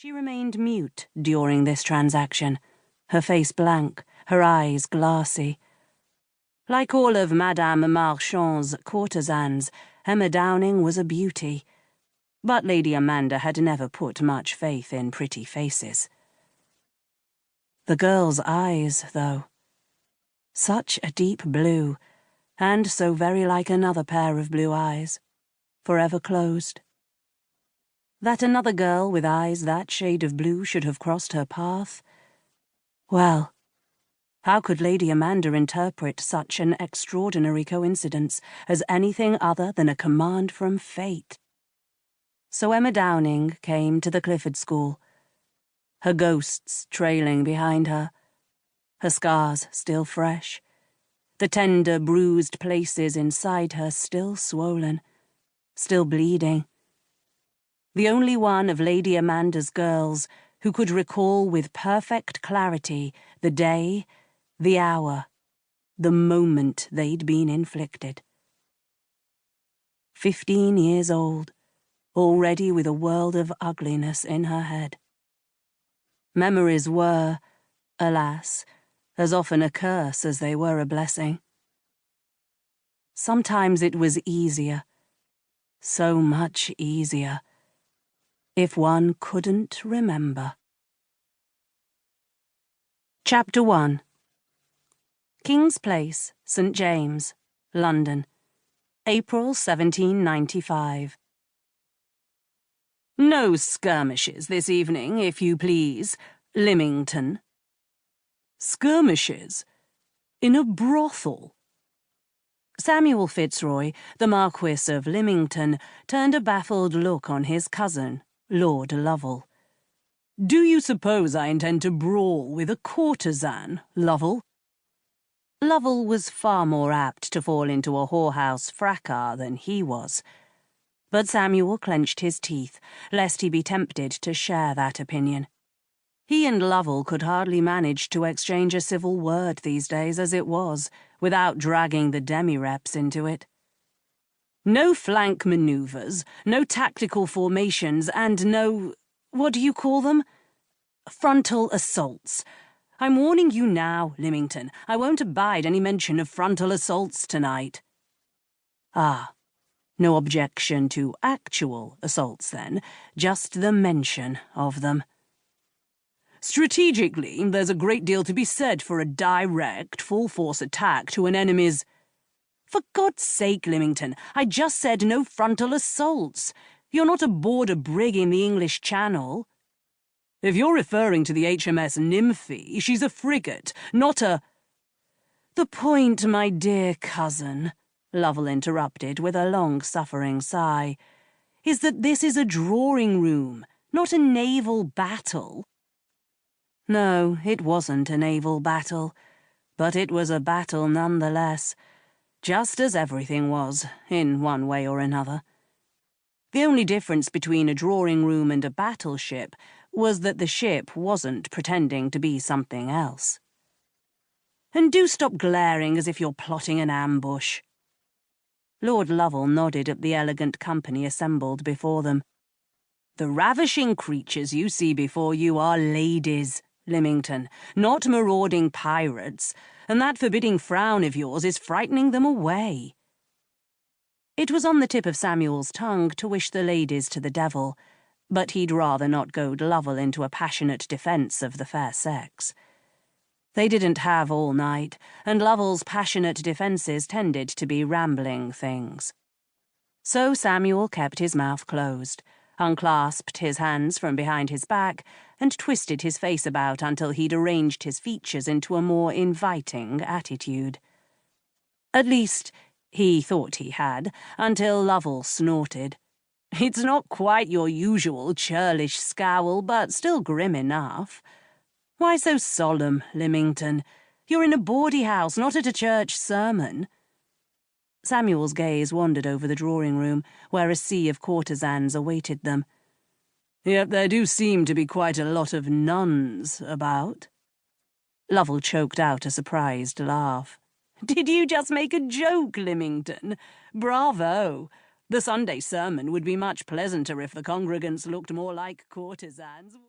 She remained mute during this transaction, her face blank, her eyes glassy. Like all of Madame Marchand's courtesans, Emma Downing was a beauty, but Lady Amanda had never put much faith in pretty faces. The girl's eyes, though. Such a deep blue, and so very like another pair of blue eyes, forever closed. That another girl with eyes that shade of blue should have crossed her path? Well, how could Lady Amanda interpret such an extraordinary coincidence as anything other than a command from fate? So Emma Downing came to the Clifford School, her ghosts trailing behind her, her scars still fresh, the tender, bruised places inside her still swollen, still bleeding. The only one of Lady Amanda's girls who could recall with perfect clarity the day, the hour, the moment they'd been inflicted. 15 years old, already with a world of ugliness in her head. Memories were, alas, as often a curse as they were a blessing. Sometimes it was easier, so much easier, if one couldn't remember. Chapter 1. King's Place, St. James, London, April 1795. No skirmishes this evening, if you please, Lymington. Skirmishes? In a brothel? Samuel Fitzroy, the Marquess of Lymington, turned a baffled look on his cousin, Lord Lovell. Do you suppose I intend to brawl with a courtesan, Lovell? Lovell was far more apt to fall into a whorehouse fracas than he was, but Samuel clenched his teeth, lest he be tempted to share that opinion. He and Lovell could hardly manage to exchange a civil word these days as it was, without dragging the demi-reps into it. No flank manoeuvres, no tactical formations, and no, what do you call them? Frontal assaults. I'm warning you now, Lymington, I won't abide any mention of frontal assaults tonight. Ah, no objection to actual assaults then, just the mention of them. Strategically, there's a great deal to be said for a direct, full-force attack to an enemy's... For God's sake, Lymington, I just said no frontal assaults. You're not aboard a brig in the English Channel. If you're referring to the HMS Nymphe, she's a frigate, not a... The point, my dear cousin, Lovell interrupted with a long-suffering sigh, is that this is a drawing-room, not a naval battle. No, it wasn't a naval battle, but it was a battle nonetheless, just as everything was, in one way or another. The only difference between a drawing-room and a battleship was that the ship wasn't pretending to be something else. And do stop glaring as if you're plotting an ambush. Lord Lovell nodded at the elegant company assembled before them. The ravishing creatures you see before you are ladies, Lymington, not marauding pirates, and that forbidding frown of yours is frightening them away. It was on the tip of Samuel's tongue to wish the ladies to the devil, but he'd rather not goad Lovell into a passionate defence of the fair sex. They didn't have all night, and Lovell's passionate defences tended to be rambling things. So Samuel kept his mouth closed, unclasped his hands from behind his back, and twisted his face about until he'd arranged his features into a more inviting attitude. At least, he thought he had, until Lovell snorted. It's not quite your usual churlish scowl, but still grim enough. Why so solemn, Lymington? You're in a bawdy house, not at a church sermon. Samuel's gaze wandered over the drawing-room, where a sea of courtesans awaited them. Yet there do seem to be quite a lot of nuns about. Lovell choked out a surprised laugh. Did you just make a joke, Lymington? Bravo! The Sunday sermon would be much pleasanter if the congregants looked more like courtesans.